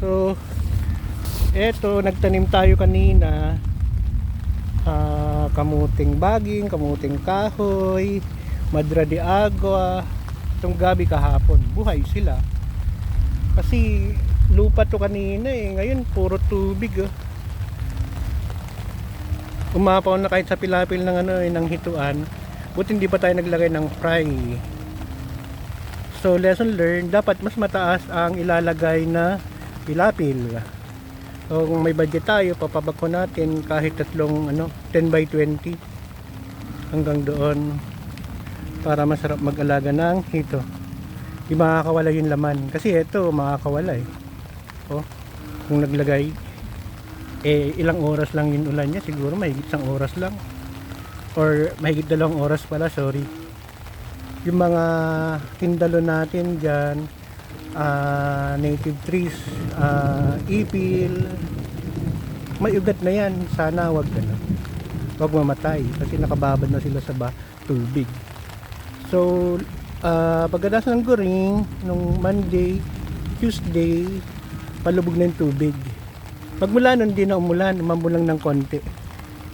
So eto, nagtanim tayo kanina, kamuting baging, kamuting kahoy, madra de agua. Itong gabi kahapon, buhay sila kasi lupa to kanina ngayon puro tubig Umapaw na kahit sa pilapil ng ng hituan. Buti hindi pa tayo naglagay ng fry. So lesson learned, dapat mas mataas ang ilalagay na pilapil. So kung may budget tayo, papabag ko natin kahit tatlong 10 by 20 hanggang doon para masarap mag-alaga ng hito. Di makakawala yung laman kasi ito makakawala kung naglagay ilang oras lang yung ulan niya, siguro mahigit 1 oras lang or mahigit 2 oras pala, sorry. Yung mga tindalo natin dyan, native trees, ipil, may ugat na yan. Sana wag mamatay kasi nakababad na sila sa tubig. So pagkatapos ng guring nung Monday, Tuesday, palubog na yung tubig. Pagmula nun di na umulan, umulan ng konti.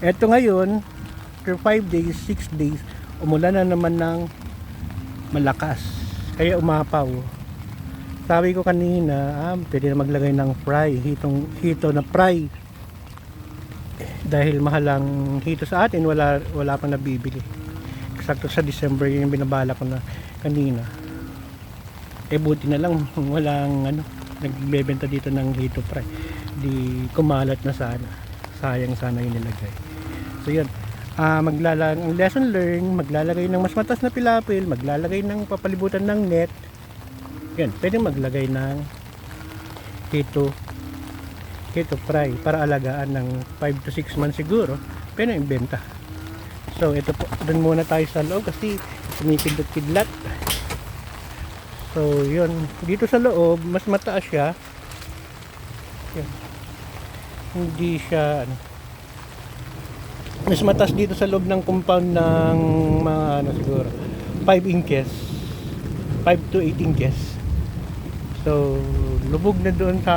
Eto ngayon, after 5 days, 6 days, umulan na naman ng malakas, kaya umapaw. Sabi ko kanina, pwede na maglagay ng fry, hito na fry. Dahil mahal ang hito sa atin, wala pang nabibili. Sakto sa December yung binabala ko na kanina. Buti na lang walang nagbebenta dito ng hito fry. Di kumalat na sana. Sayang sana yung nilagay. So yun. Ang lesson learned, maglalagay ng mas matas na pilapil, maglalagay ng papalibutan ng net. Yan, pwede maglagay ng hito fry para alagaan ng 5 to 6 months siguro. Pwede ibenta. So ito po, doon muna tayo sa loob kasi kumikidlat-kidlat. So yun, dito sa loob mas mataas siya. Yan. Hindi siya mas mataas dito sa loob ng compound ng mga siguro 5 inches, 5 to 8 inches. So lubog na doon sa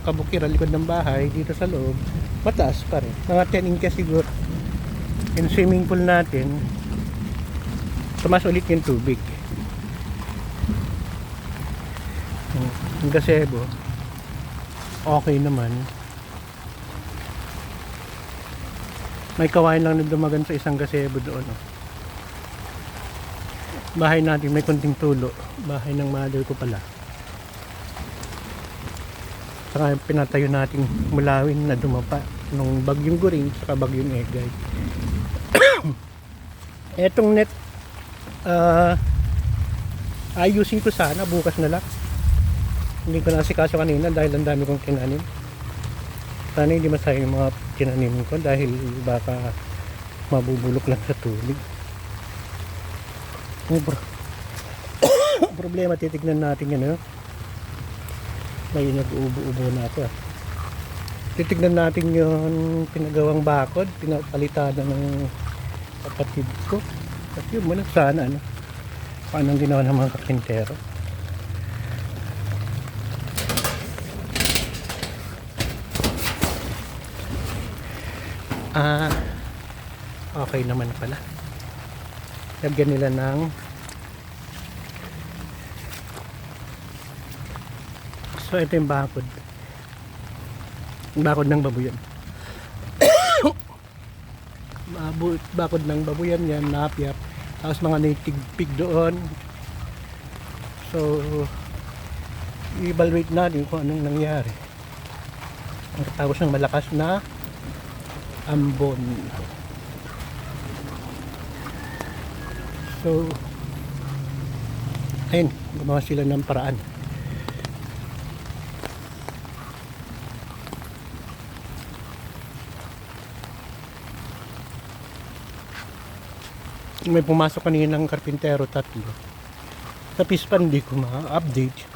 kabukiran likod ng bahay. Dito sa loob mataas pa rin, mga 10 inches siguro. Yung swimming pool natin tumas ulit yung tubig. Yung gazebo okay naman. May kawain lang na dumagan sa isang gazebo doon. Bahay natin may konting tulo. Bahay ng mother ko pala. Saka pinatayo natin mulawin na dumapa nung bagyong Guring saka bagyong Egay. Etong net ayusin ko sana bukas na lang. Hindi ko nasikaso kanina dahil ang dami kong kinanim. Sana hindi masayang yung mga tinanim ko dahil baka mabubulok lang sa tubig. Problema, titignan natin yan. May nag-uubo-ubo na ito. Titignan natin yung pinagawang bakod, pinapalitan ng kapatid ko. At yun muna sana paano ang ginawa ng mga karpintero. Okay naman pala. Lagyan nila ng so ito yung bakod ng babuyan. Bakod ng babuyan yan, napyap. Tapos mga native pig doon. So i-evaluate natin kung anong nangyari. Tapos ng malakas na ambon. So ayun, gumawa sila ng paraan. May pumasok kaninang karpintero, 3. Sa Pispan di ko ma-update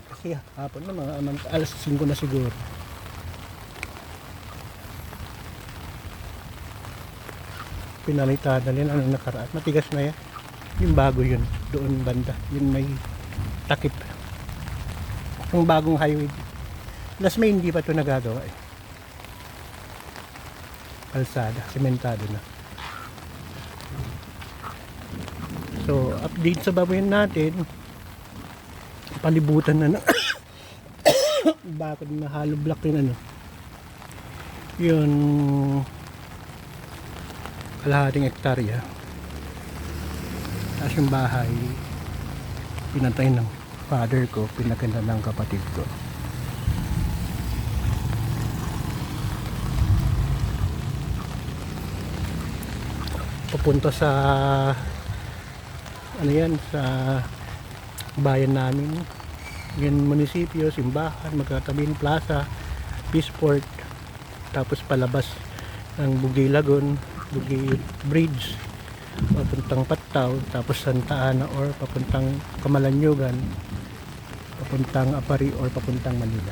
kasi hapon na mga alas 5 na siguro. Pinalitan na rin ang nakaraan. Matigas na yan. Yung bago yun, doon banda. Yun may takip. Yung bagong highway. Las May hindi pa ito nagagawa eh. Kalsada, sementado na. So, update sa babuyan natin. Palibutan na bakit na hollow block yun ano. Yun kalahating hektarya. Tapos yung bahay pinatay ng father ko, pinaganda ng kapatid ko. Papunta sa ano yan, sa bayan namin. Yan munisipyo, simbahan, magkatabing plaza, Peaceport, tapos palabas ng Bugay Lagoon, Bugay Bridge, papuntang Pattaw, tapos Santa Ana or papuntang Kamalanyugan, papuntang Apari or papuntang Manila.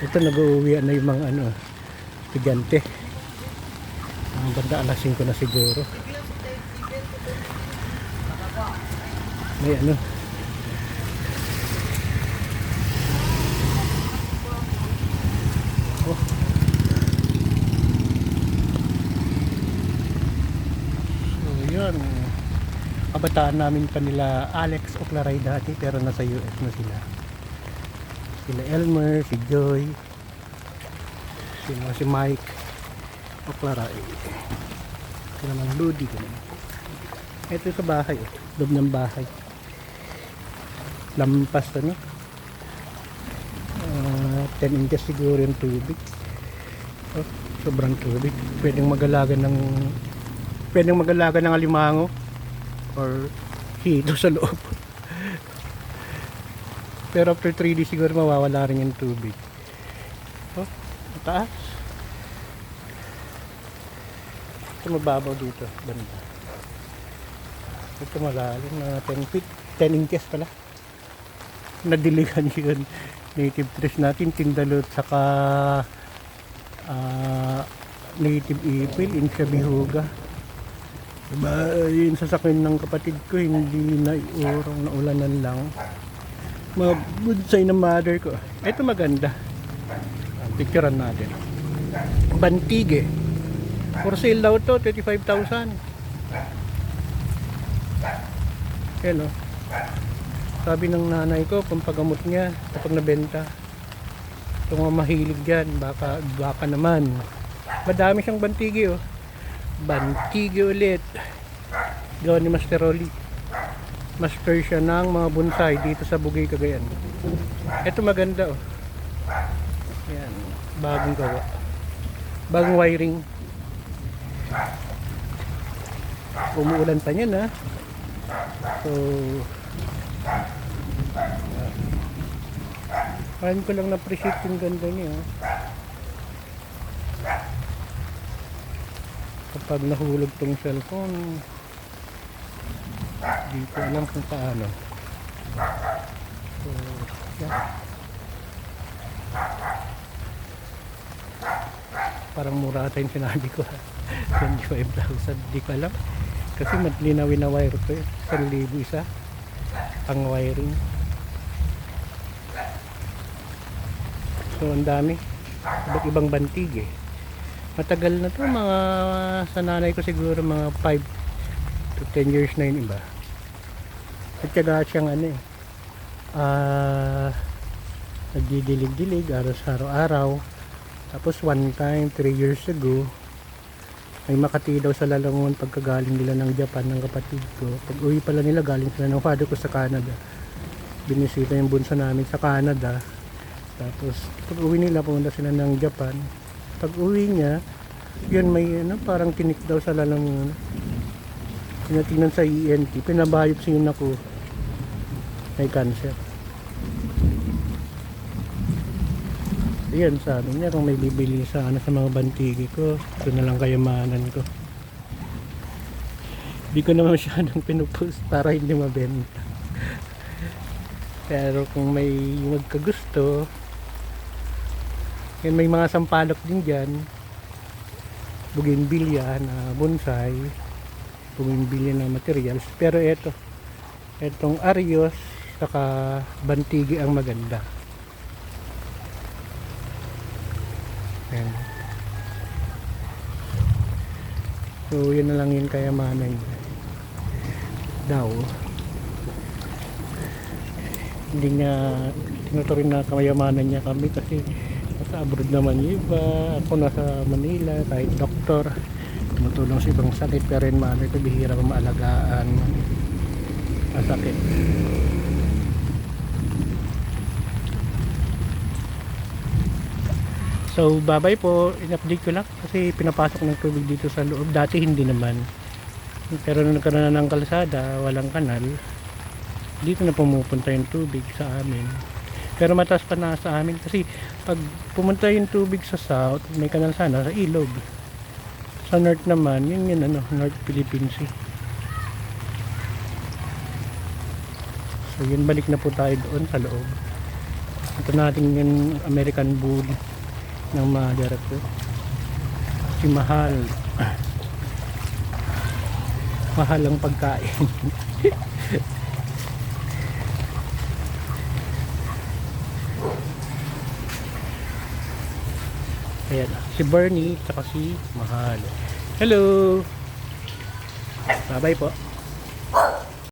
Ito nag-uuwian na yung mga estudyante. Ang banda alas 5 na siguro. May kabataan namin kanila Alex Oclaray dati, pero nasa US na sila. Sila Elmer, si Joy, si Mike Oclaray, sila ng Ludi. Ito sa bahay, loob ng bahay. Lampas 10 inches siguro yung tubig. Sobrang tubig. Pwedeng magalaga ng alimango or hito sa loob. Pero after 3 days siguro mawawala rin yung tubig. Mataas. Ito mababaw dito, banda. Ito malalim na 10 feet, 10 inches pala. Nadiligan yun. Native trees natin, tindalot, saka native ipil, insyabihuga. Diba, yung sasakyan ng kapatid ko hindi na iurong, na ulanan lang. Mga budsay ng mother ko. Ito maganda. Picturean natin. Bantige. For sale daw to, 35,000. Yan sabi ng nanay ko, pampagamot niya kapag nabenta. Ito mga mahilig yan, baka naman. Madami siyang bantige Bantige ulit. Gawa ni Master Rolly. Master siya ng mga bonsai dito sa Bugay, Cagayan. Ito maganda Yan, bagong gawa. Bagong wiring. Umuulan pa niyan So parang ko lang na-appreciate yung ganda niya. Kapag nahulog tong cellphone, di ko alam kung paano. So, yeah. Parang mura ata yung sinabi ko 25,000, di ko alam. Kasi linawin na wire to 1,000 isa ang wiring. So ang dami, iba't ibang bantig matagal na to, mga sa nanay ko siguro mga 5 to 10 years na yung iba. At saka siyang nagdidilig-dilig araw-araw. Tapos one time 3 years ago may Makati daw sa Lalangon pagkagaling nila ng Japan ng kapatid ko. Pag uwi pala nila, galing sila ng father ko sa Canada. Binisita yung bunso namin sa Canada. Tapos pag uwi nila, pumunta sila ng Japan. Pag uwi niya, yun may parang tinik daw sa Lalangon. Tinatingnan sa ENT, pinabiopsy yun ako. May cancer. Ayan, sabi niya kung may bibili sa sa mga bantigi ko, ito na lang kayamanan ko. Hindi ko naman masyadong pinupost para hindi mabenta. Pero kung may magkagusto, yan, may mga sampalok din dyan. Bougainvillea na bonsai, bougainvillea na materials. Pero etong Arios saka bantigi ang maganda. Ayan. So yun na lang yung kayamanan niya daw. Hindi niya tinuturing na kayamanan niya kami kasi nasa abroad naman yung iba, ako nasa Manila kahit doktor tumutulong sa ibang sakit, pero rin maano ito bihira pa maalagaan ang sakit. So bye bye po, in-update ko lang kasi pinapasok ng tubig dito sa loob, dati hindi naman, pero nung nagkaroon na ng kalsada, walang kanal, dito na pumupunta yung tubig sa amin. Pero mataas pa na sa amin kasi pag pumunta yung tubig sa south, may kanal sana sa ilog. Sa north naman, yun ano, North Philippine Sea. So yun, balik na po tayo doon sa loob. Ito natin yung American Bull ng mother ko. Si Mahal. Mahal ang pagkain. Ayan, si Bernie at si Mahal. Hello! Bye bye po.